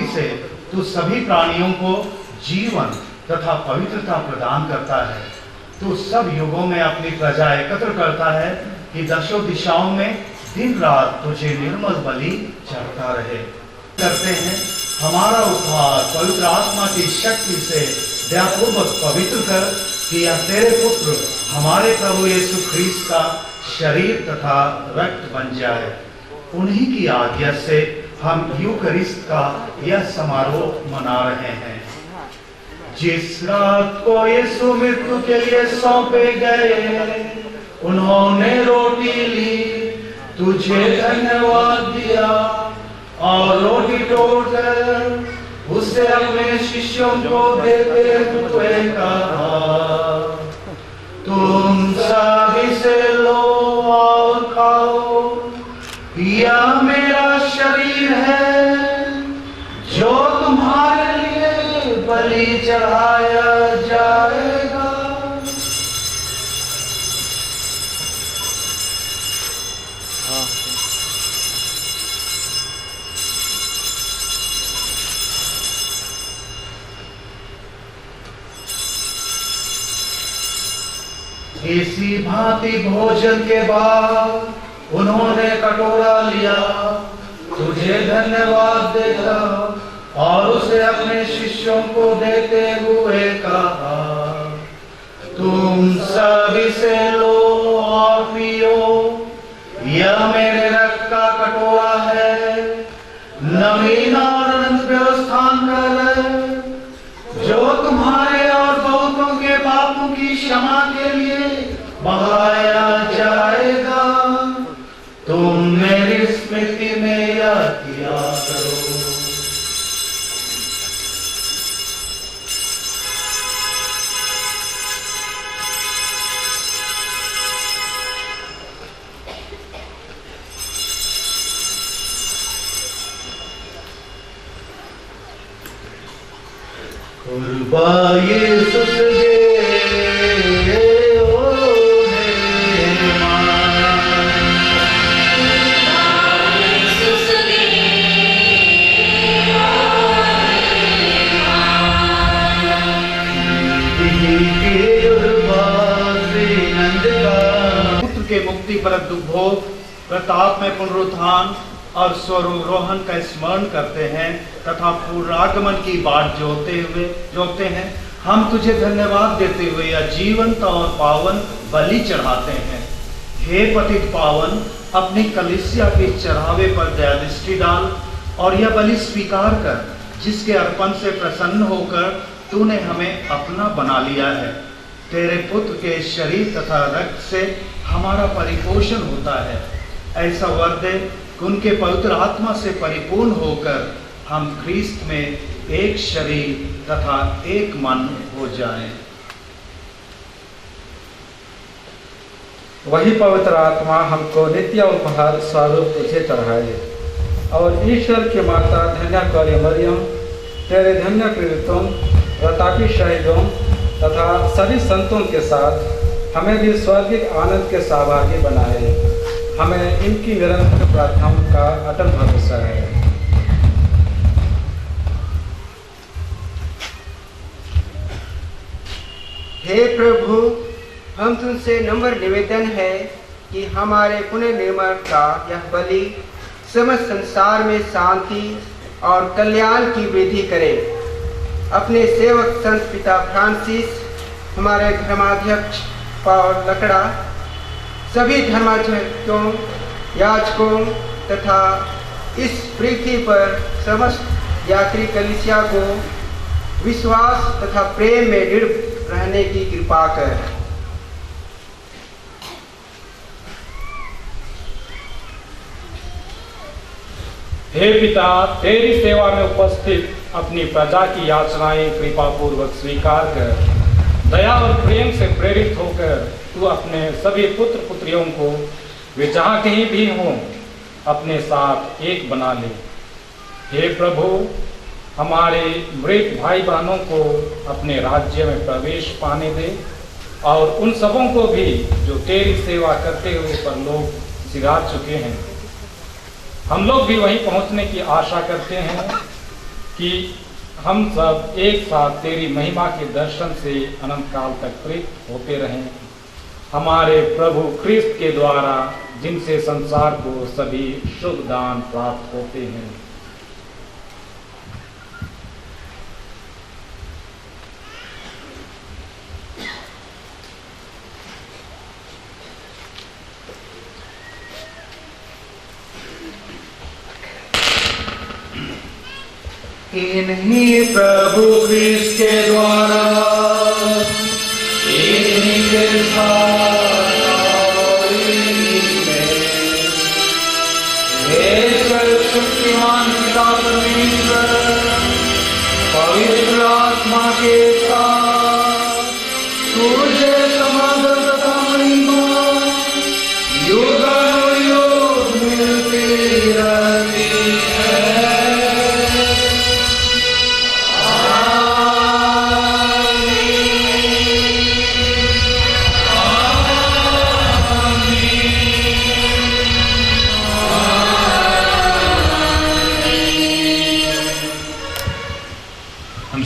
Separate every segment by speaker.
Speaker 1: से तू सभी प्राणियों को जीवन तथा पवित्रता प्रदान करता है। तू सब युगों में अपनी प्रजा एकत्र करता है कि दशों दिशाओं में दिन रात तुझे निर्मल बलि चढ़ता रहे। करते हैं हमारा उपहार पवित्र आत्मा की शक्ति से दयापूर्वक पवित्र कर कि यह तेरे पुत्र हमारे प्रभु यीशु ख्रीस्त का शरीर तथा रक्त बन जाए। उन्हीं की आज्ञा से हम यूकरिस्त का यह समारोह मना रहे हैं। जिस रात को यीशु मृत्यु के लिए सौंपे गए, उन्होंने रोटी ली, तुझे धन्यवाद दिया और रोटी तोड़कर उसे अपने शिष्यों को देते हुए कहा, तुम सभी से लो और खाओ, यह मेरा शरीर है जो तुम्हारे लिए बलि चढ़ाया जाएगा। इसी भांति भोजन के बाद उन्होंने कटोरा लिया, तुझे धन्यवाद देता और उसे अपने शिष्यों को देते हुए कहा, तुम सभी से लो और पियो, यह मेरे रक्त का कटोरा है, नवीन और अनंत व्यवस्थान कर जो तुम्हारे और बहुतों के पापों की क्षमा के लिए बहाया जाएगा। तुम मेरी स्मृति में यह किया करो। कुर्बा यीशु के मुक्ति परक दुर्भोग, प्रताप में पुनरुत्थान और स्वरोहन का स्मरण करते हैं तथा पुनरागमन की बाट जोते हैं। हम तुझे धन्यवाद देते हुए यह जीवंत और पावन बलि चढ़ाते हैं। हे पतित पावन, अपनी कलीसिया के चढ़ावे पर दया दृष्टि डाल और यह बलि स्वीकार कर, जिसके अर्पण से प्रसन्न होकर तूने हमें अपना बना लिया है। तेरे पुत्र के शरीर तथा रक्त से हमारा परिपोषण होता है। ऐसा वर दे कि उनके पवित्र आत्मा से परिपूर्ण होकर हम ख्रीस्त में एक शरीर तथा एक मन हो जाएं।
Speaker 2: वही पवित्र आत्मा हमको नित्य उपहार स्वरूप तुझे चढ़ाए और ईश्वर की माता धन्य कौरी मरियम, तेरे धन्य प्रेरितों, रतापी शहीदों तथा सभी संतों के साथ हमें भी स्वर्गिक आनंद के सहभागी बनाए। हमें इनकी निरंतर प्रार्थना का अटल भरोसा है।
Speaker 3: हे प्रभु, हम तुमसे नम्र निवेदन है कि हमारे पुनर्निर्माण का यह बलि समस्त संसार में शांति और कल्याण की वृद्धि करे। अपने सेवक संत पिता फ्रांसिस, हमारे धर्माध्यक्ष पॉल लकड़ा, सभी धर्माध्यक्षों, याजकों तथा इस पृथ्वी पर समस्त यात्री कलीसिया को विश्वास तथा प्रेम में दृढ़ रहने की कृपा कर।
Speaker 2: हे पिता, तेरी सेवा में उपस्थित अपनी प्रजा की याचनाएं कृपा पूर्वक स्वीकार कर। दया और प्रेम से प्रेरित होकर तू अपने सभी पुत्र पुत्रियों को वे जहाँ कहीं भी हों अपने साथ एक बना ले। हे प्रभु, हमारे मृत भाई बहनों को अपने राज्य में प्रवेश पाने दे और उन सबों को भी जो तेरी सेवा करते हुए परलोक सिधार चुके हैं। हम लोग भी वहीं पहुंचने की आशा करते हैं। कि हम सब एक साथ तेरी महिमा के दर्शन से अनंत काल तक प्रेरित होते रहें, हमारे प्रभु ख्रिस्त के द्वारा, जिनसे संसार को सभी शुभ दान प्राप्त होते हैं।
Speaker 1: इन्हीं प्रभु ख्रिस्त के द्वारा, इन्हीं के साथ और इन्हीं में, हे सर्वशक्तिमान पिता परमेश्वर, पवित्र आत्मा के साथ तुझे समग्र तथा महिमा युगानुयुग मिलती रहती है।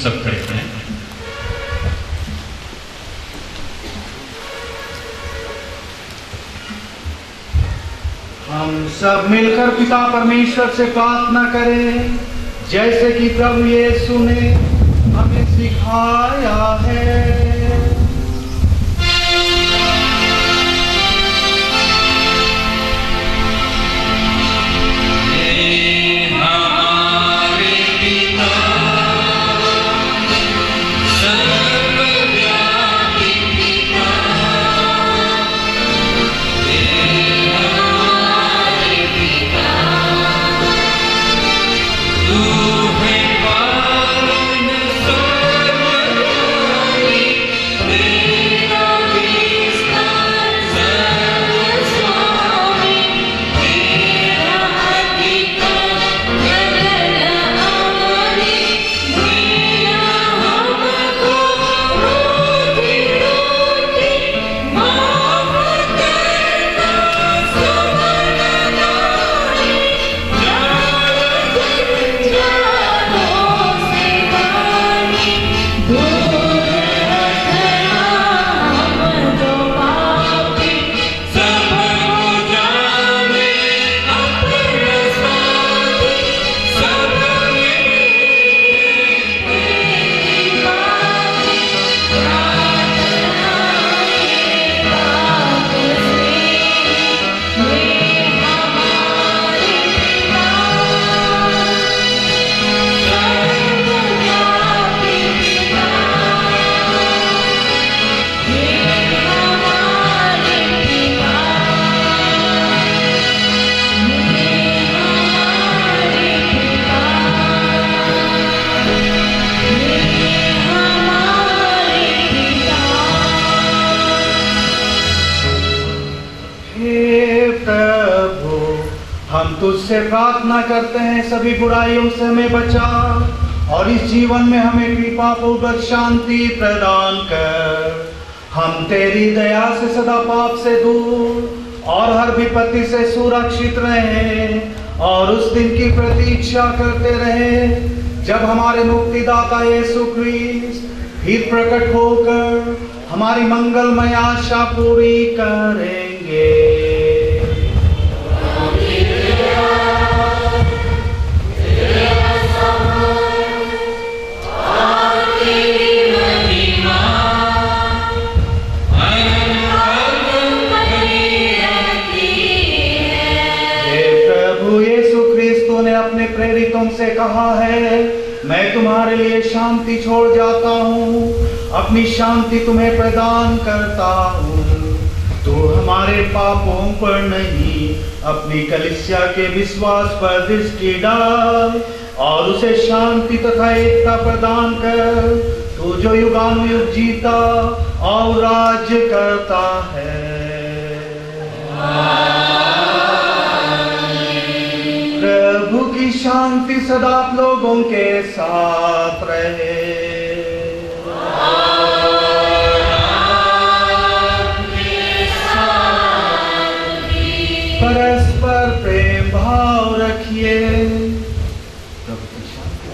Speaker 4: सब खड़े हैं।
Speaker 1: हम सब मिलकर पिता परमेश्वर से प्रार्थना करें, जैसे कि प्रभु यीशु ने हमें सिखाया है। हम तुझसे प्रार्थना करते हैं, सभी बुराइयों से हमें बचा और इस जीवन में हमें कृपा पूर्वक शांति प्रदान कर। हम तेरी दया से सदा पाप से दूर और हर विपत्ति से सुरक्षित रहें और उस दिन की प्रतीक्षा करते रहें जब हमारे मुक्तिदाता यीशु ख्रीस्त फिर प्रकट होकर हमारी मंगलमय आशा पूरी करेंगे। अपने प्रेरितों से कहा है, मैं तुम्हारे लिए शांति छोड़ जाता हूँ, अपनी शांति तुम्हें प्रदान करता हूँ। तू हमारे पापों पर नहीं, अपनी कलीसिया के विश्वास पर दृष्टि डाल और उसे शांति तथा एकता प्रदान कर, तू जो युगानुयुग जीता और राज्य करता है। प्रभु की शांति सदा आप लोगों के साथ रहे। परस्पर प्रेम भाव रखिए। प्रभु की शांति।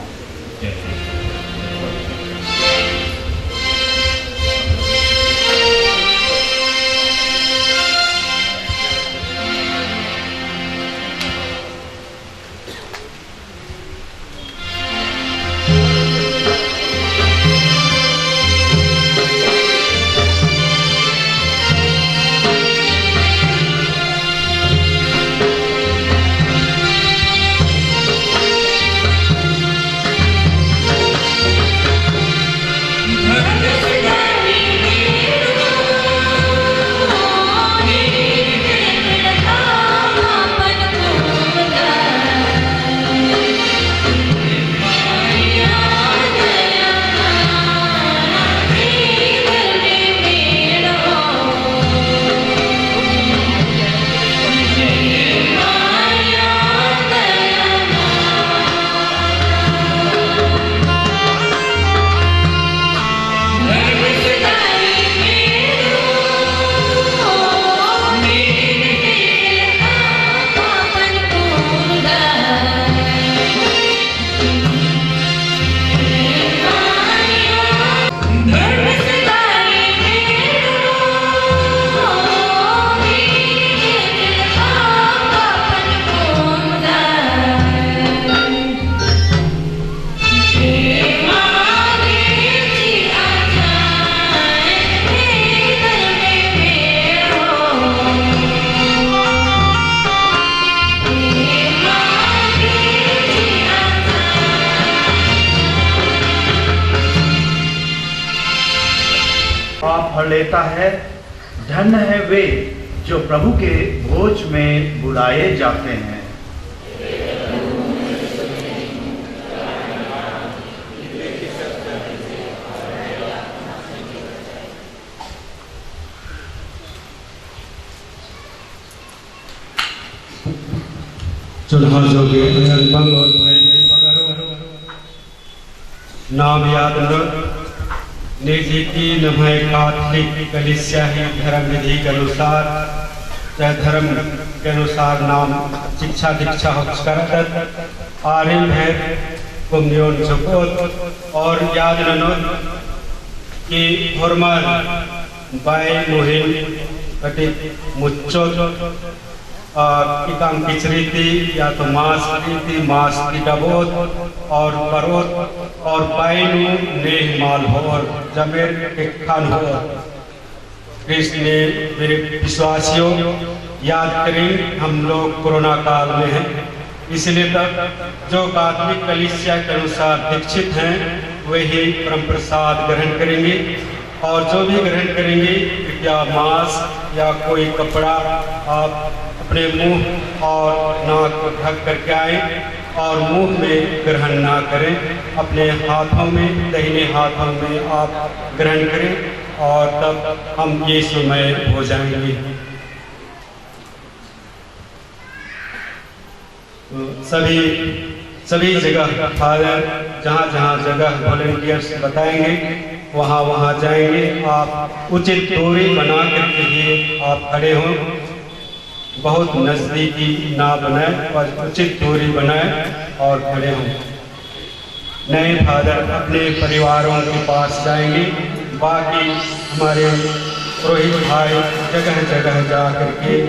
Speaker 1: फल लेता है। धन्य है वे जो प्रभु के भोज में बुलाए जाते हैं।
Speaker 4: नाम याद निर्जीति नमय काथलिक कलिसिया ही धर्म विधि के अनुसार चाहे धर्म के अनुसार नाम शिक्षा दीक्षा करत आरिम है कुम्योन जपोत और याद ननोत कि हरमर बाय मोहिन कटी मुच्चोत किताम किचरीती या तो मांस की डबोत और परोत और पाइनु नेह माल हो और जमेर के खान हो। कृष्ण ने मेरे विश्वासियों याद करें हम लोग कोरोना काल में हैं, इसलिए तब जो काथलिक कलीसिया के अनुसार दीक्षित हैं वही परम प्रसाद ग्रहण करेंगे और जो भी ग्रहण करेंगे या मांस या कोई कपड़ा आप अपने मुंह और नाक को ढक करके आए और मुंह में ग्रहण ना करें। अपने हाथों में दाहिने हाथों में आप ग्रहण करें और तब हम यीशुमय हो जाएंगे। सभी जगह फादर जहाँ जहाँ जगह वॉलंटियर्स बताएंगे वहाँ जाएंगे। आप उचित दूरी बना करके ही आप खड़े हों, बहुत नज़दीकी ना बनाए और उचित दूरी बनाए और खड़े हों। नए फादर अपने परिवारों के पास जाएंगे, बाकी हमारे पुरोहित भाई जगह जगह जा करके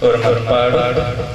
Speaker 5: और हम पाड़ो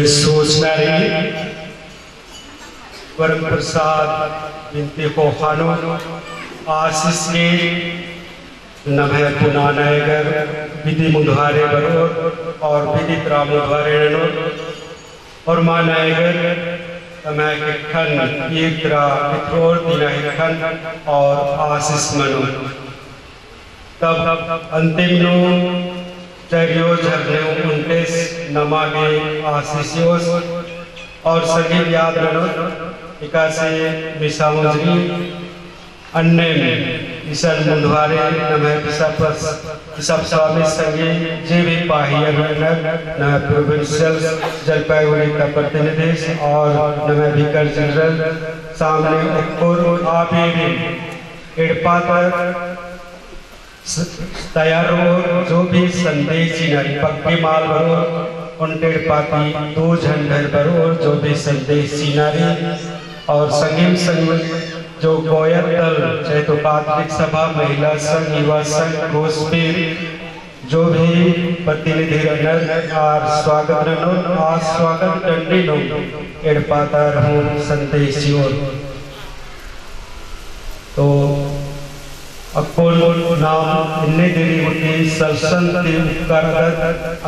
Speaker 4: सोचनारी परम प्रसाद बिनते को खानो आशीष के नभय पुनानगर विधि मुधारे बरो और विधि मुधारे और मानायगर समय के खन ईर्त्रा पिथोर दिना खन और आशीष मनो तब अंतिम नो चरियो झरने उनटेस नमागे आशीषोस और सभी याद रनो इकासे मिसामुजरी अन्य में ईशन मुंधवारे नमः पिसापस सब स्वामी संगे जे भी पाहियर नमः प्रोविंशियल जलपाईगुड़ी का प्रतिनिधि और नमः भीकर जनरल सामने उपुर आबेरी एडपातर तैयार हो जो भी संदेश नरी पक्के माल भरो उनटेड़ पाती दो झंडर भरो और जो भी संदेश नारी और संगीम संग जो गोयर दल चाहे तो प्राथमिक सभा महिला संघ युवा संघ गोस्पीर जो भी प्रतिनिधि रनर और स्वागत रनो और स्वागत दंडी नो एड़ पाता रहूं संदेश तो अकोल नाम इन्ने देरी गुटी सलसंती उपकार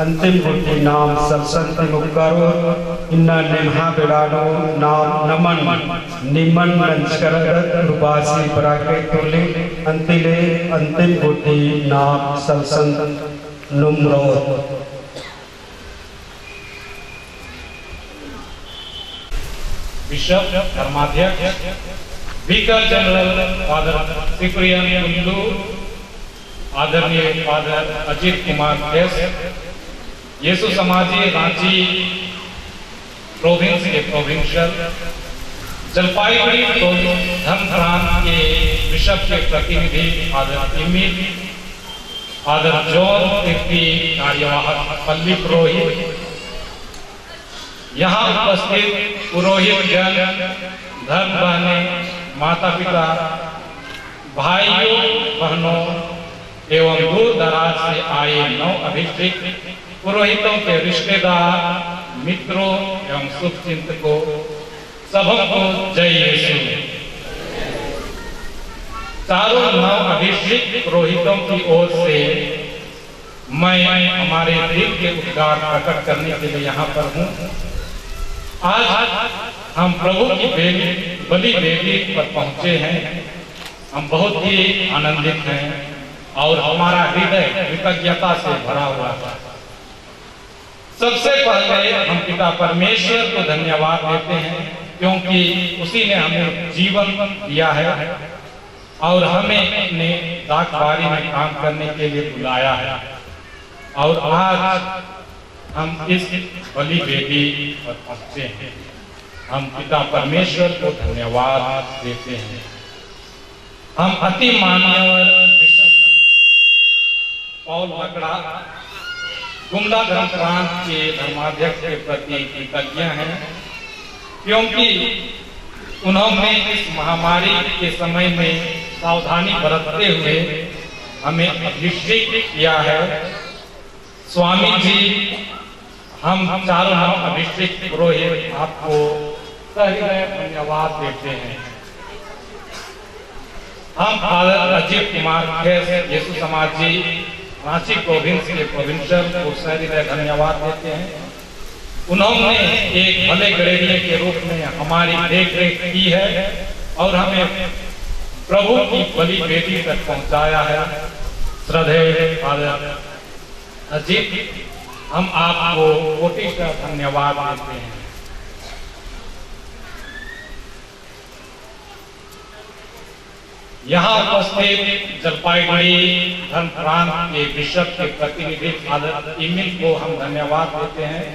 Speaker 4: अंतिम गुटी नाम सलसंती उपकारो इन्ना निम्हा बिरानो नाम नमन निमन नंचकरदत रुबासी पराके तोले अंतिले अंतिम गुटी नाम सलसंत नुमरो
Speaker 2: बिशप धर्माध्यक्ष speaker general father Cyprian Kundu, आदरणीय फादर अजीत कुमार एस, यीशु समाजी रांची प्रोविंस के प्रोविंशियल, जलपाईगुड़ी धर्म प्रांत के बिशप के प्रतिनिधि father Emil, father John Kirti कार्यवाहक पल्ली पुरोहित, यहाँ उपस्थित पुरोहित जन, धर्म बहनें, माता पिता, भाइयों बहनों एवं दूर दराज से आए नौ अभिषिक्त पुरोहितों के रिश्तेदार, मित्रों एवं शुभचिंतकों सबको जय यीशु। चारों नौ अभिषिक्त पुरोहितों की ओर से मैं हमारे दिल के उद्गार प्रकट करने के लिए यहाँ पर हूँ। आज हम प्रभु की बलि वेदी पर पहुंचे हैं। हम बहुत ही आनंदित हैं और हमारा हृदय कृतज्ञता से भरा हुआ है। सबसे पहले हम पिता परमेश्वर को धन्यवाद देते हैं क्योंकि उसी ने हमें जीवन दिया है और हमें अपने दाखबारी में काम करने के लिए बुलाया है। और आज हम इस बलि वेदी पर पहुंचे हैं। हम पिता परमेश्वर को धन्यवाद देते हैं। हम अति माननीय पौल लकड़ा गुमला धर्म प्रांत के धर्माध्यक्ष के प्रति कृतज्ञ हैं, क्योंकि उन्होंने इस महामारी के समय में सावधानी बरतते हुए हमें अभिषेक किया है। स्वामी जी, हम चारों अभिषेक पुरोहित आपको सहृदय धन्यवाद देते हैं। हम फादर अजीत कुमार खेस यीशु समाज जी रांची प्रोविंस के प्रोविंशियल को सहृदय धन्यवाद देते हैं। उन्होंने एक भले गड़ेरिये के रूप में हमारी देखरेख की है और हमें प्रभु की बलि बेटी तक पहुंचाया है। श्रद्धेय फादर अजीत, हम आपको कोटिशः धन्यवाद देते हैं। यहाँ उपस्थित जलपाईगुड़ी धर्म प्रांत के बिशप के प्रतिनिधि फादर इमिल को हम धन्यवाद देते हैं।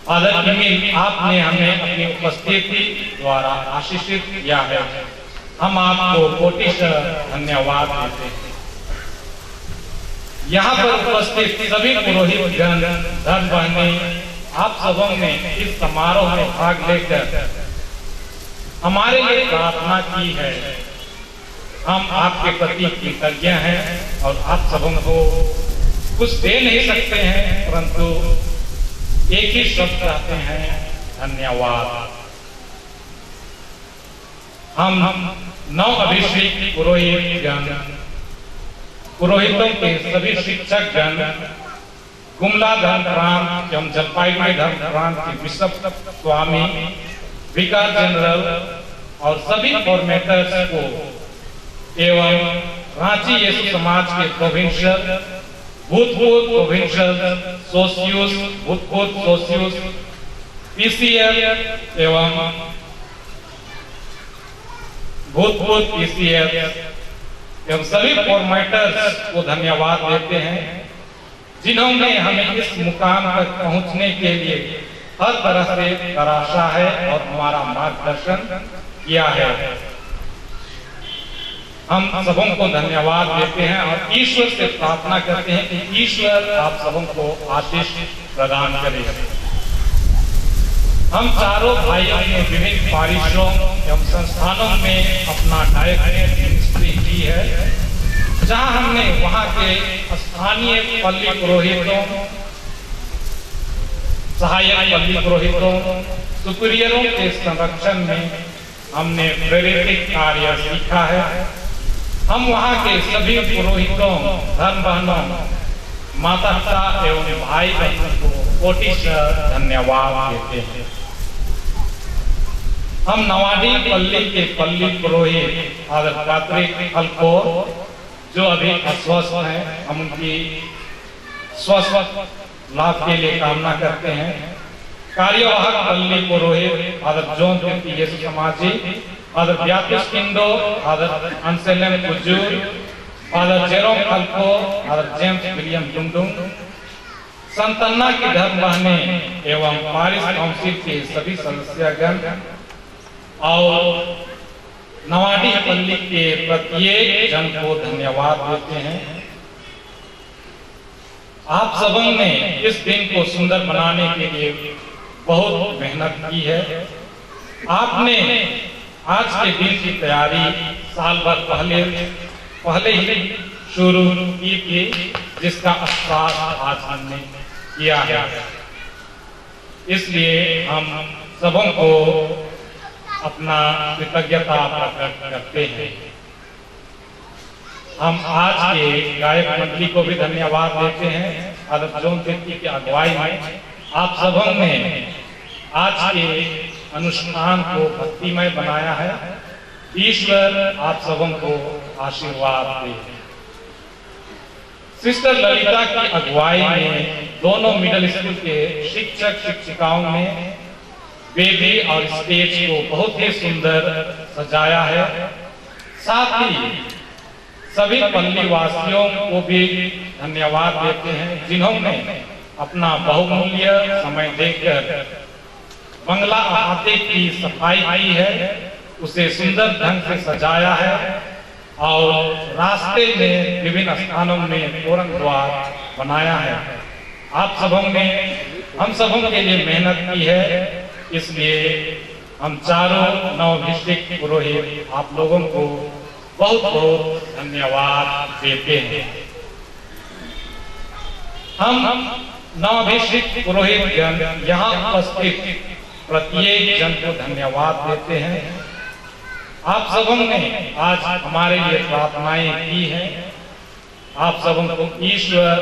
Speaker 2: फादर इमिल, आपने हमें अपनी उपस्थिति द्वारा आशीषित किया है, हम आपको कोटिशः धन्यवाद देते हैं। यहाँ पर उपस्थित सभी पुरोहित गण, धर्म बहनें, आप सबों ने इस समारोह में भाग लेकर हमारे लिए प्रार्थना की है। हम आपके प्रति कृतज्ञ हैं और आप सबों को कुछ दे नहीं सकते हैं, परंतु एक ही शब्द कहते हैं, धन्यवाद। हम 9 अभिषेक पुरोहित गण, पुरोहितों के सभी शिक्षक गण, गुमला धर्म प्रांत एवं जलपाईगुड़ी धर्म प्रांत के बिशप स्वामी, विकार जनरल और सभी फॉर्मेटर्स को एवं रांची यीशु समाज के प्रोविंशियल, भूतपूर्व प्रोविंशियल सोसियोस, भूतपूर्व सोसियोस, पीसीएल एवं भूतपूर्व पीसीएल एवं सभी फॉर्मेटर्स को धन्यवाद देते हैं, जिन्होंने हमें इस मुकाम तक पहुंचने के लिए हर तरह से तराशा है और हमारा मार्गदर्शन किया है। हम सबों को धन्यवाद देते हैं और ईश्वर से प्रार्थना करते हैं कि ईश्वर आप सबों को आशीष प्रदान करे। हम चारों भाई अपने विभिन्न पारिशों एवं संस्थानों में अपना डायरेक्ट मिनिस्ट्री की है, जहां हमने वहां के स्थानीय पल्ली पुरोहितों, सहायक पल्ली पुरोहितों, सुपीरियरों के संरक्षण में हमने प्रेरित कार्य सीखा है। हम वहां के सभी पुरोहितों, धर्म बहनों, माता पिता एवं भाई बहनों को कोटिशः धन्यवाद देते हैं। हम नवाडी पल्ली के पल्ली पुरोहित फादर पैट्रिक हल्कोर, जो अभी अस्वस्थ हैं, हम उनकी स्वस्थ लाभ के लिए कामना करते हैं। कार्यवाहक पल्ली पुरोहित फादर जॉन कीर्ति यीशु समाजी, फादर ब्यातिस Kindo, father Anselm Kujur, father Jerome खल्को, फादर जेम्स विलियम डुंडुंग, संतन्ना की धर्म बहनें एवं पारिश काउंसिल के सभी सदस्यगण और नवाडी पल्ली के प्रत्येक जन को धन्यवाद देते हैं। आप सबों ने इस दिन को सुंदर बनाने के लिए बहुत मेहनत की है। आपने आज के दिन की तैयारी साल भर पहले ही शुरू की थी, जिसका आगाज आज हमने किया है। इसलिए हम सबों को अपना कृतज्ञता प्रकट करते हैं। हम आज के गायक मंडली को भी धन्यवाद देते हैं। फादर जॉन कीर्ति की अगुवाई में आप सबों ने आज के अनुष्ठान को भक्तिमय बनाया है। ईश्वर आप सबों को आशीर्वाद दे। सिस्टर ललिता की अगुवाई में दोनों मिडिल स्कूल के शिक्षक शिक्षिकाओं ने वेदी और स्टेज को बहुत ही सुंदर सजाया है। साथ ही सभी पल्ली वासियों को भी धन्यवाद देते हैं, जिन्होंने अपना बहुमूल्य समय देकर बंगला अहाते की सफाई की है, उसे सुंदर ढंग से सजाया है और रास्ते में विभिन्न स्थानों में तोरण द्वार बनाया है। आप सबों ने हम सबों के लिए मेहनत की है, इसलिए हम चारों नवभिषिक्त पुरोहित आप लोगों को बहुत बहुत धन्यवाद देते हैं। हम नवभिषिक्त पुरोहित जन यहाँ उपस्थित प्रत्येक जन को धन्यवाद देते हैं। आप सबों ने आज हमारे लिए प्रार्थनाएं की हैं। आप सबों को ईश्वर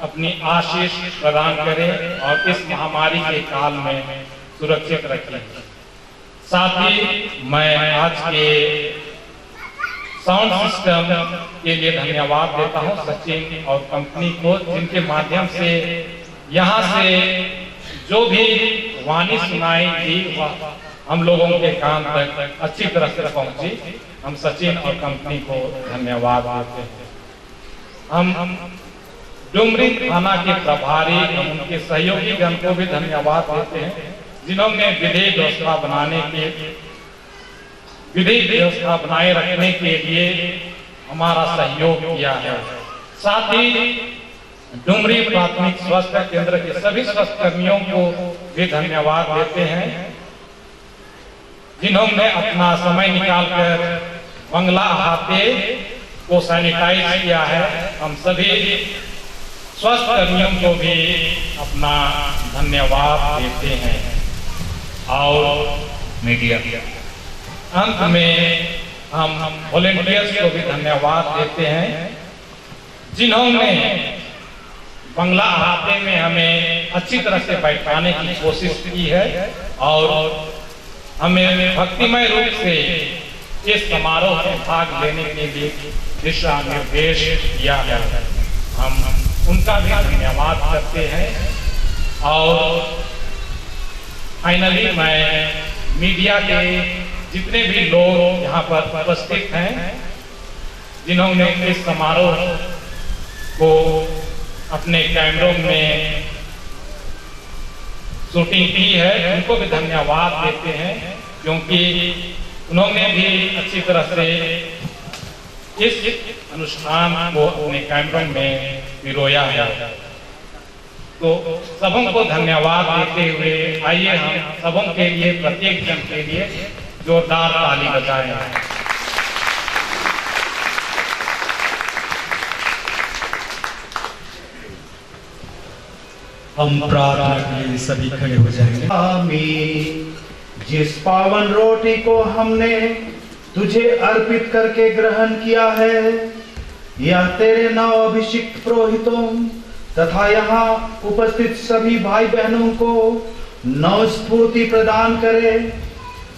Speaker 2: अपनी आशीष प्रदान करे और इस महामारी के काल में सुरक्षित रखे। साथ ही मैं आज के साउंड सिस्टम के लिए धन्यवाद देता हूं सचिन और कंपनी को, जिनके माध्यम से यहाँ से जो भी वाणी सुनाई दी हम लोगों के कान तक अच्छी तरह से पहुंची। हम सचिन और कंपनी को धन्यवाद देते हैं। हम डुमरी थाना के प्रभारी हम उनके सहयोगी जन को भी धन्यवाद देते हैं, जिन्होंने विधि व्यवस्था बनाए रखने के लिए हमारा सहयोग किया है। साथ ही डुमरी प्राथमिक स्वास्थ्य केंद्र के सभी स्वास्थ्य कर्मियों को भी धन्यवाद देते हैं, जिन्होंने अपना समय निकालकर बंगला अहाते को सैनिटाइज किया है। हम सभी स्वास्थ्य कर्मियों को भी अपना धन्यवाद देते हैं। और मीडिया अंत में हम वॉलंटियर्स को भी धन्यवाद देते हैं, जिन्होंने बंगला अहाते में हमें अच्छी तरह से बैठाने की कोशिश की है और हमें भक्तिमय रूप से इस समारोह में भाग लेने के लिए दिशा निर्देश दिया है। हम उनका भी धन्यवाद करते हैं। और फाइनली मैं मीडिया के जितने भी लोग यहाँ पर उपस्थित हैं, जिन्होंने इस समारोह को अपने कैमरों में शूटिंग की है, उनको भी धन्यवाद देते हैं, क्योंकि उन्होंने भी अच्छी तरह से इस अनुष्ठान को अपने कैमरों में पिरोया है। तो सबों को धन्यवाद देते हुए आइए हम सबों के लिए, प्रत्येक जन के लिए जोरदार ताली बजाएं।
Speaker 4: हम प्रार्थना के लिए सभी खड़े हो जाएंगे।
Speaker 1: आमीन। जिस पावन रोटी को हमने तुझे अर्पित करके ग्रहण किया है, यह तेरे नव अभिषिक्त पुरोहितों तथा यहाँ उपस्थित सभी भाई बहनों को नव स्फूर्ति प्रदान करे।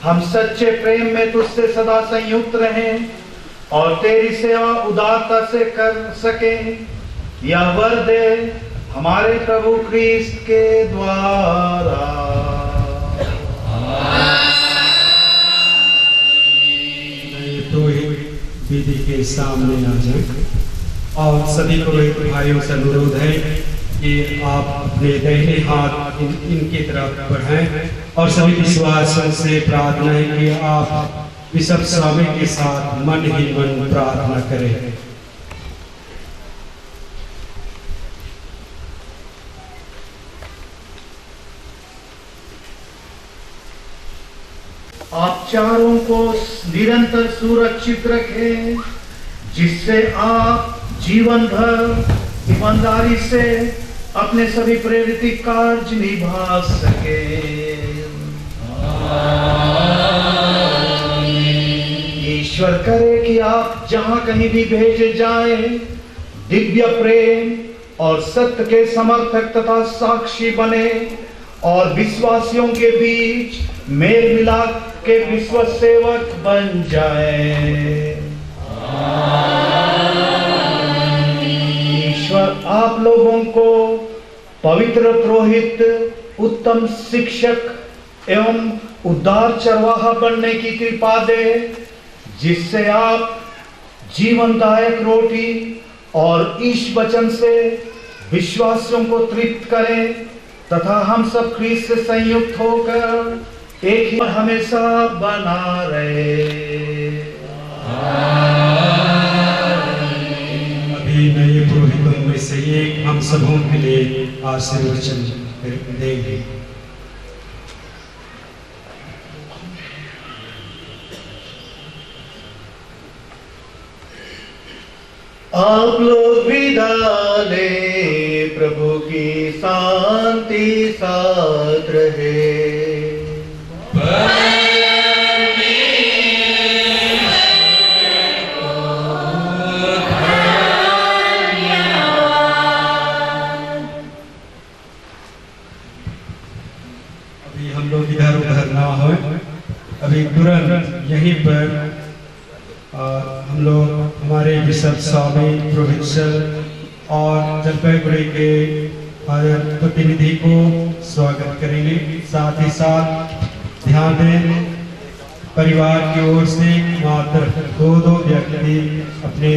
Speaker 1: हम सच्चे प्रेम में तुझसे सदा संयुक्त रहें और तेरी सेवा उदारता से कर सके। यह वर दे हमारे प्रभु क्रिस्त के द्वारा।
Speaker 4: पुरोहित विधि के सामने आ जाएं और सभी पुरोहित भाइयों से अनुरोध है कि आप अपने दाहिने हाथ इनकी तरफ बढ़ाएं और सभी विश्वासों से प्रार्थना है कि आप बिशप स्वामी के साथ मन ही मन प्रार्थना करें।
Speaker 1: आप चारों को निरंतर सुरक्षित रखें, जिससे आप जीवन भर ईमानदारी से अपने सभी प्रेरित कार्य निभा सके। ईश्वर करे कि आप जहां कहीं भी भेजे जाएं, दिव्य प्रेम और सत्य के समर्थक तथा साक्षी बने और विश्वासियों के बीच मेल मिलाप के विश्व सेवक बन जाए। ईश्वर आप लोगों को पवित्र पुरोहित, उत्तम शिक्षक एवं उदार चरवाहा बनने की कृपा दे, जिससे आप जीवनदायक रोटी और ईश वचन से विश्वासियों को तृप्त करें तथा हम सब ख्रीस्त से संयुक्त होकर एक ही हमेशा बना रहे।
Speaker 4: अभी नए पुरोहितों में से एक हम सबों के लिए आशीर्वचन देंगे।
Speaker 1: आप लोग विदा ले, प्रभु की शांति साथ रहे।
Speaker 4: अभी हम लोग इधर उधर ना हो, अभी तुरंत यहीं पर हम लोग हमारे बिशप स्वामी पुरोहित सर और जलपाईगुड़ी के प्रतिनिधि को स्वागत करेंगे। साथ ही साथ ध्यान दें, परिवार की ओर से मात्र दो व्यक्ति अपने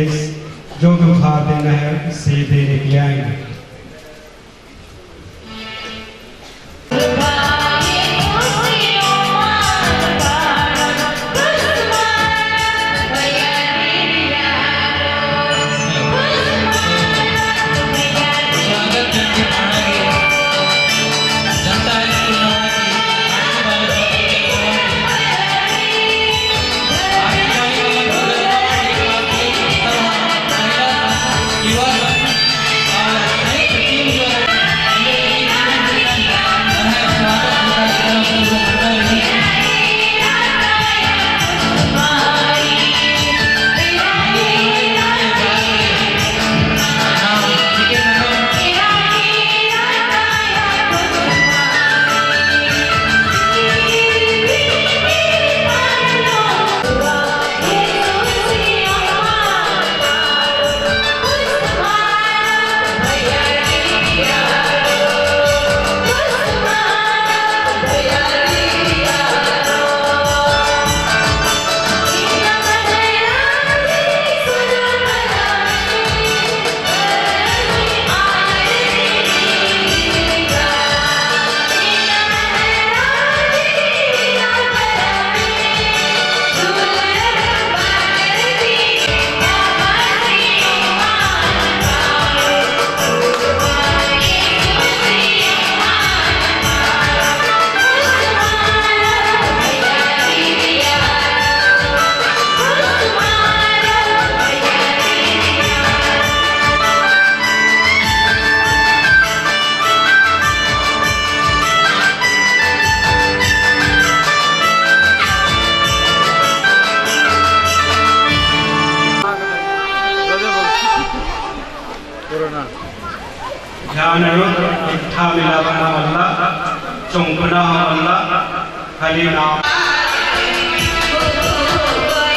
Speaker 4: जो भी उपहार देना है से देने के लिए आएंगे। ध्यान इकट्ठा मिलावना अल्लाह चौंकना अल्लाह खाली नाम
Speaker 5: Bye.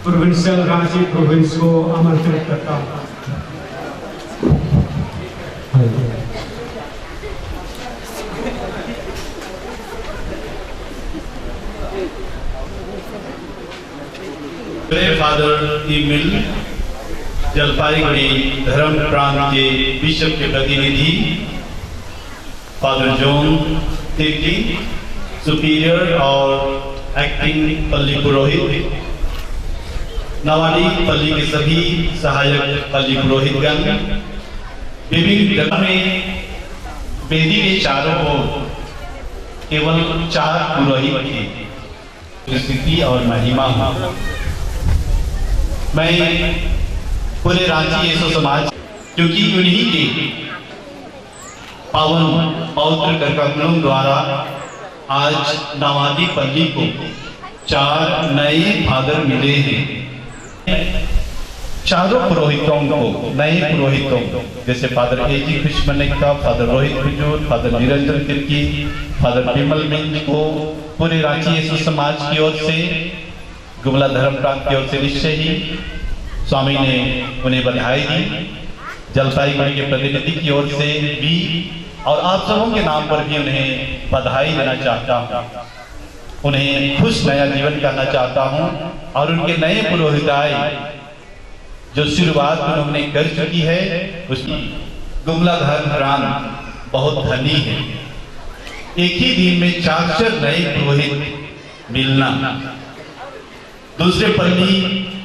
Speaker 4: प्रोविंशियल रांची प्रोविंस को आमंत्रित करता हूँ।
Speaker 5: फादर ईमिल जलपाईगुड़ी धर्म प्रांत के बिशप के प्रतिनिधि फादर जॉन तिर्की सुपीरियर और एक्टिंग पल्ली पुरोहित, नवाडी पल्ली के सभी सहायक पल्ली पुरोहितगण, विभिन्न जगह में वेदी के चारों ओर केवल 4 पुरोहित थे। स्थिति और महिमा हो। मैं पूरे रांची यीशु समाज, क्योंकि उन्हीं के पावन पवित्र कर्तव्यों द्वारा आज नवादी पल्ली को 4 नए फादर मिले हैं। चारों पुरोहितों को, नए पुरोहितों जैसे फादर एजी खुशमनिका, father Rohit Bijur, father Niranjan Tirkey, father Vimal Minj को पूरे रांची यीशु समाज की ओर से, गुमला धर्म प्रांत की ओर से निश्चय ही स्वामी ने उन्हें बधाई दी। जलपाईगुड़ी के प्रतिनिधि की ओर से भी और आप सबों के नाम पर भी उन्हें बधाई देना चाहता हूँ। उन्हें खुश नया जीवन करना चाहता हूँ और उनके नए पुरोहिताई जो शुरुआत उन्होंने कर चुकी है उसकी गुमला धर्म प्रांत बहुत धनी है। एक ही दिन में 4 नए पुरोहित मिलना, दूसरे पल्ली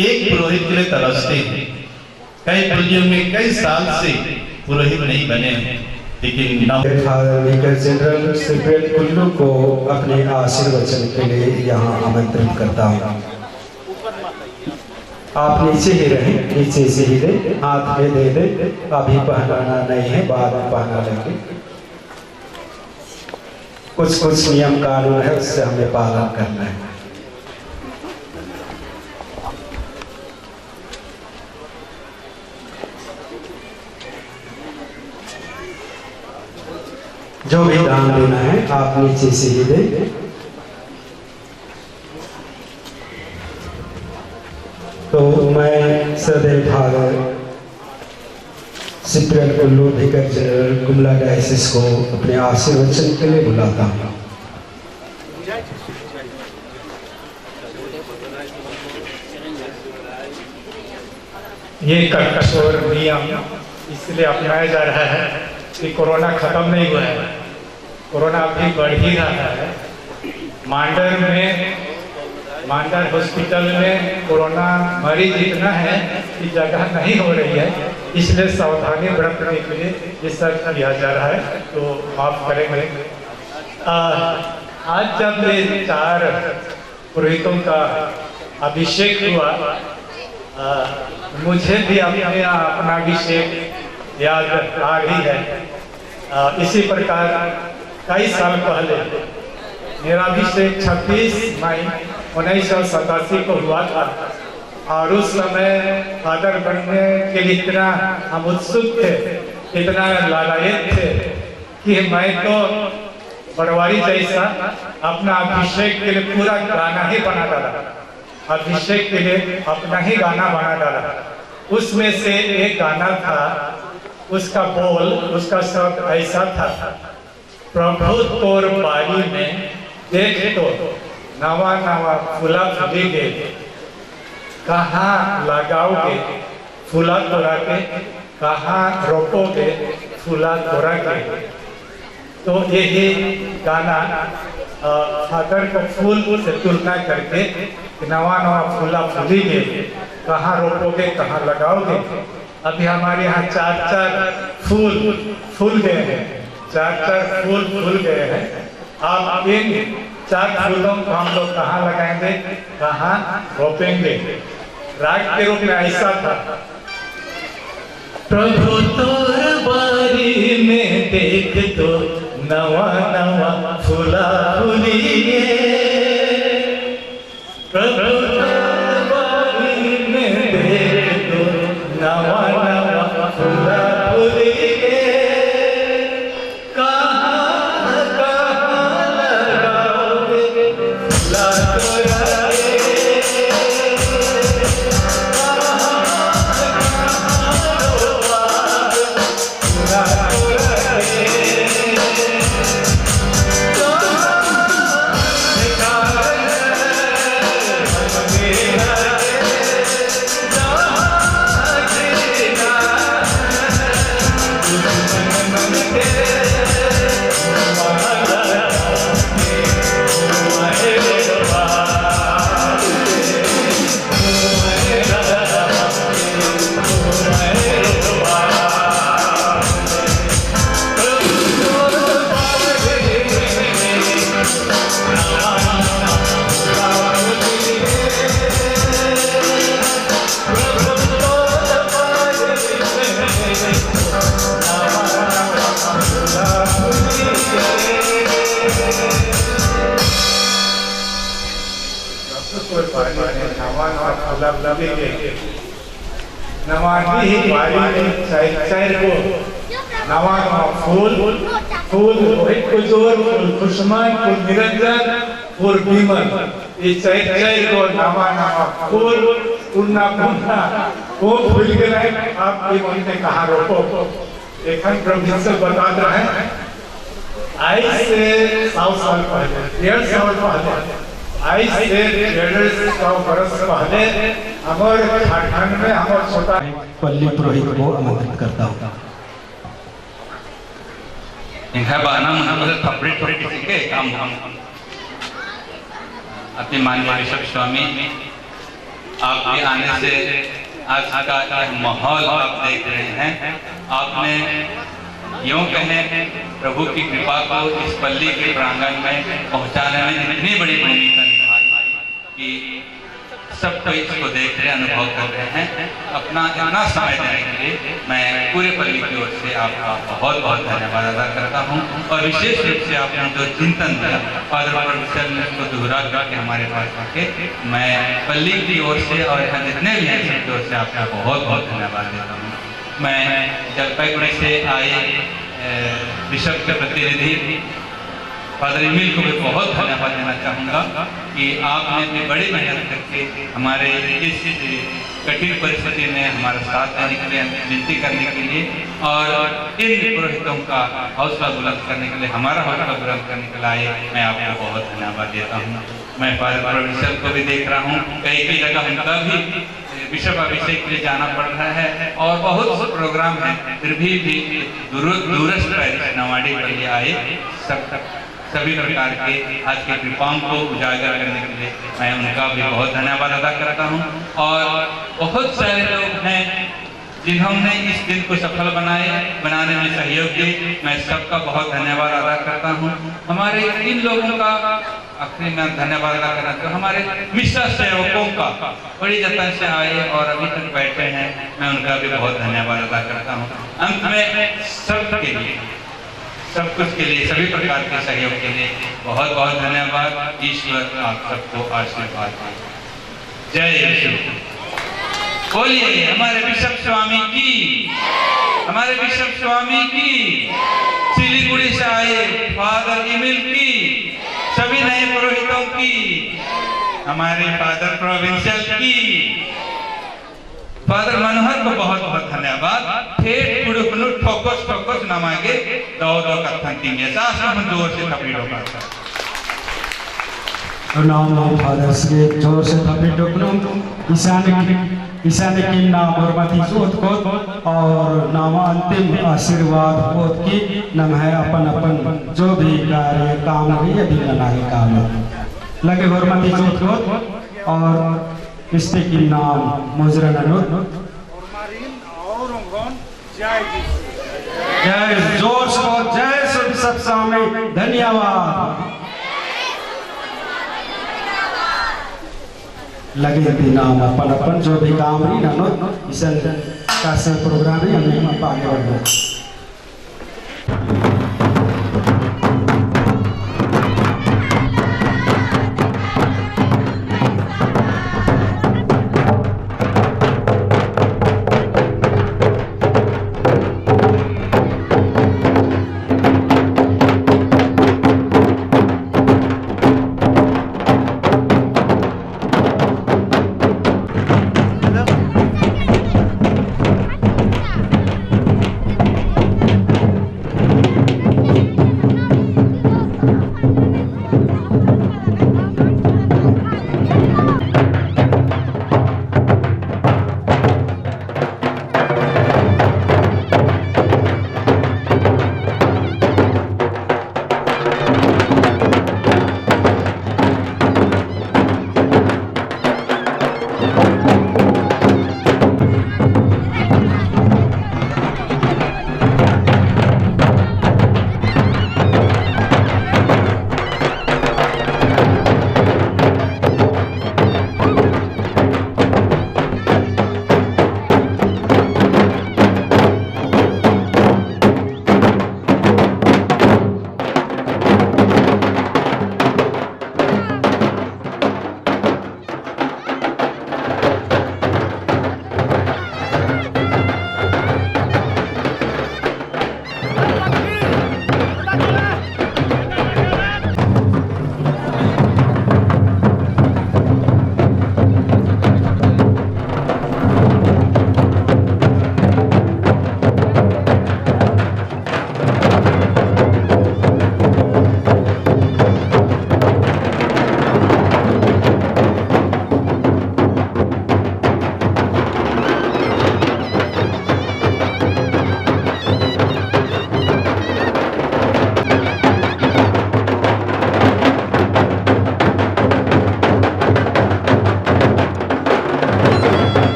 Speaker 5: एक पुरोहित के लिए तरसते हैं। कई पल्लियों में कई साल से पुरोहित नहीं बने हैं, लेकिन
Speaker 4: father vicar general Cyprian Kullu को अपने आशीर्वचन के लिए यहाँ आमंत्रित करता हूँ। आप नीचे ही रहें, नीचे से ही दे, हाथ में दे दे। अभी पहनाना नहीं है, बाद में पहना लेंगे। कुछ नियम कानून है, उससे हमें पालन करना है। जो भी दान देना है आप नीचे से ही दें। तो मैं सदैव father Cyprian Kullu vicar general Gumla diocese को अपने आशीर्वचन के लिए बुलाता हूँ।
Speaker 2: ये कठोर नियम इसलिए अपनाया जा रहा है कि कोरोना खत्म नहीं हुआ है, कोरोना अभी बढ़ ही रहा है। मांडर हॉस्पिटल में कोरोना मरीज इतना है कि जगह नहीं हो रही है, इसलिए सावधानी बरतने के लिए ये सब किया जा रहा है, तो माफ करेंगे। आज जब ये 4 पुरोहितों का अभिषेक हुआ, मुझे भी अपना अभिषेक याद आ रही है। इसी प्रकार कई साल पहले मेरा अभिषेक 26 मई 1987 को हुआ था और उस समय फादर बनने के लिए इतना हम उत्सुक थे, इतना लालायित थे कि मैं तो बड़वारी जैसा अपना अभिषेक के लिए पूरा गाना ही बना डाला, अभिषेक के लिए अपना ही गाना बना डाला। उसमें से एक गाना था, उसका बोल, उसका शब्द ऐसा था, प्रभु तोर बारी में देख तो नवा नवा फूला फूलेगे, कहाँ लगाओगे फूला तोड़ा के, कहाँ रोपोगे फूला तोड़ा के। तो यही गाना फादर को फूल से तुलना करके नवा नवा फूला फूलेगे, कहाँ रोपोगे कहाँ लगाओगे। अभी हमारे यहाँ 4 फूल गए हैं, 4 फूल गए हैं। आप इन 4 फूलों को हम लोग कहाँ लगाएंगे, कहाँ रोपेंगे। राग के रूप में ऐसा था, प्रभु तोर बारी में देख तो नवा नवा फूला फूलिए, प्रभु तोर बारी में देख तो नवा नवा फूला फूलिए,
Speaker 6: मतलब लगेंगे नमाजी ही वाली सैर को नवा फूल रोहित कुजूर फूल खुशमान फूल निरंजन फूल बीमल ये सैर को नवा फूल पुन्ना वो भूल के रहे आपके मन में कहा रोको एक प्रोफेसर बता रहे हैं आज से 100 साल पहले 150 साल पहले आज से 150 बरस पहले हमारे झारखंड में हमारे छोटा
Speaker 4: पल्ली पुरोहित को आमंत्रित करता हूँ।
Speaker 7: इनका बहाना मतलब थपड़ी किसी के काम अपने माननीय बिशप स्वामी आपके आने से आज का माहौल आप देख रहे हैं। आपने यूं कहें प्रभु की कृपा को इस पल्ली के प्रांगण में पहुंचाने में इतनी बड़ी भूमिका निभाई कि सब कोई इसको देख रहे अनुभव कर रहे हैं। अपना इतना समय देने के लिए मैं पूरे पल्ली की ओर से आपका बहुत बहुत धन्यवाद अदा करता हूं और विशेष रूप से आपने जो चिंतन दिया फादर प्रोफेसर ने उसको दोहरा करके हमारे पास आके मैं पल्ली की ओर से और यहाँ जितने भी हैं सबकी ओर से आपका बहुत बहुत धन्यवाद देता हूँ। मैं जलपाईगुड़ी से आए बिशप के प्रतिनिधि फादर इमिल को भी बहुत धन्यवाद देना चाहूँगा कि आपने भी बड़ी मेहनत करके हमारे इस कठिन परिस्थिति में हमारा साथ देने के लिए विनती करने के लिए और इन पुरोहितों का हौसला बुलंद करने के लिए हमारा हौसला बुलंद करने के लिए आए मैं आपको बहुत धन्यवाद देता हूँ। मैं फादर प्रोफेसर को भी देख रहा हूँ कई कई जगह उनका भी बिशप अभिषेक के लिए जाना पड़ रहा है और बहुत से प्रोग्राम है फिर भी दूरस्थ पैरिश नवाड़ी के लिए आए सभी प्रकार के आज की कृपाओं को उजागर करने के लिए मैं उनका भी बहुत धन्यवाद अदा करता हूं और बहुत सारे लोग हैं जिन्होंने इस दिन को सफल बनाने में सहयोग दिए। मैं सबका बहुत धन्यवाद अदा करता हूं। हमारे इन लोगों का आखिरी में धन्यवाद अदा करना चाहिए हमारे मिश्रा सेवकों का बड़ी जतन से आए और अभी तक बैठे हैं मैं उनका भी बहुत धन्यवाद अदा करता हूँ। अंत में सबके लिए सब कुछ के लिए सभी प्रकार के सहयोग के लिए बहुत बहुत धन्यवाद। ईश्वर आप सबको आशीर्वाद दे। जय यीशु। बोलिए हमारे बिशप स्वामी की, हमारे बिशप स्वामी की, सिलीगुड़ी से आए फादर इमिल की, सभी नए पुरोहितों की, हमारे फादर प्रोविंशियल की, फादर मनोहर को बहुत बहुत धन्यवाद। ठेठ पुरुष ठोकस नमागे दो कथन में सास हम जोर से थपड़ो का
Speaker 4: नाम फादर से जोर से थपड़ो ईशान की नाम बरमती सोत को और नाम अंतिम आशीर्वाद होत की नम है अपन जो भी कार्य काम भी यदि बनाए काम लगे बरमती सोत को और इसके की नाम मुजरन जय जोर से जय सब स्वामी धन्यवाद लगे भी नाम अपन जो भी काम रही ना इस का से प्रोग्राम ही हमें आगे बढ़ना।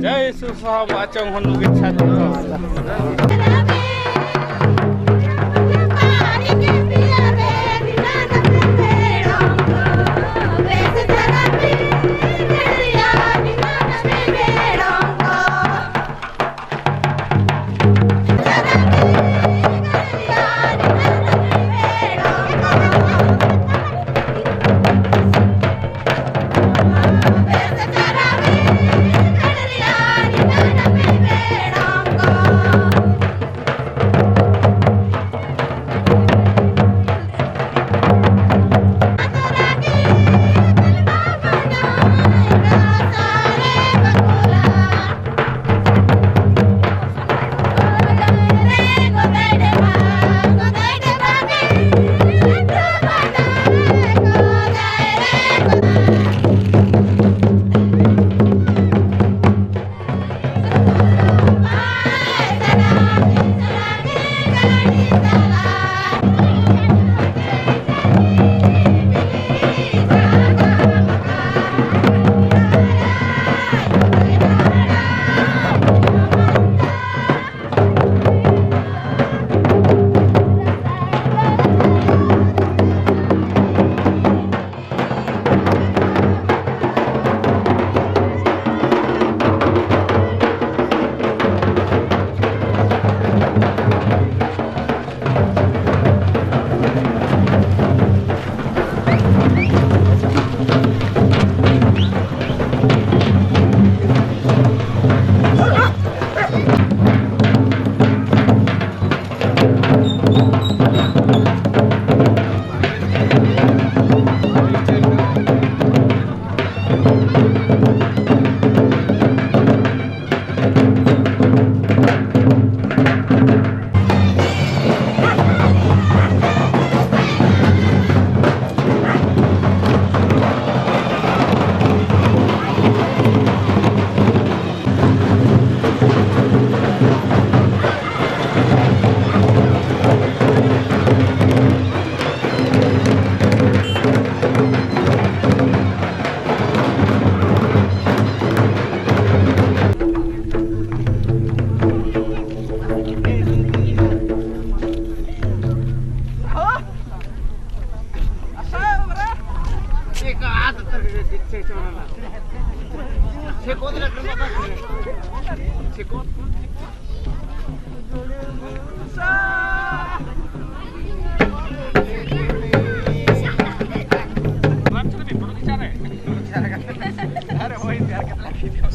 Speaker 2: जय सुसाह वाचंग हनु गच्छति।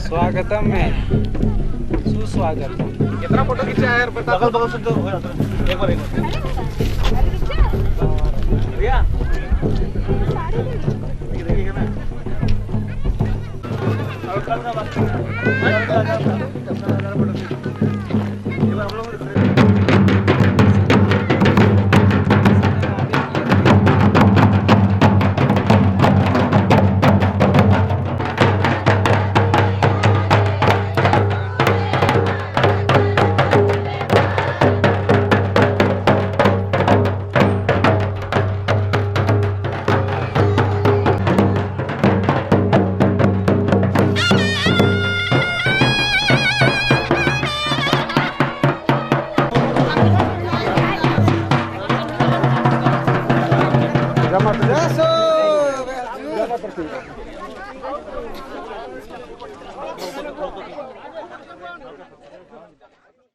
Speaker 2: स्वागतम में सुस्वागतम। कितना फोटो खींचा है यार बता। बगल बगल से तो हो जाता है। एक बार रिया देखिए ना और कल का बात Gracias.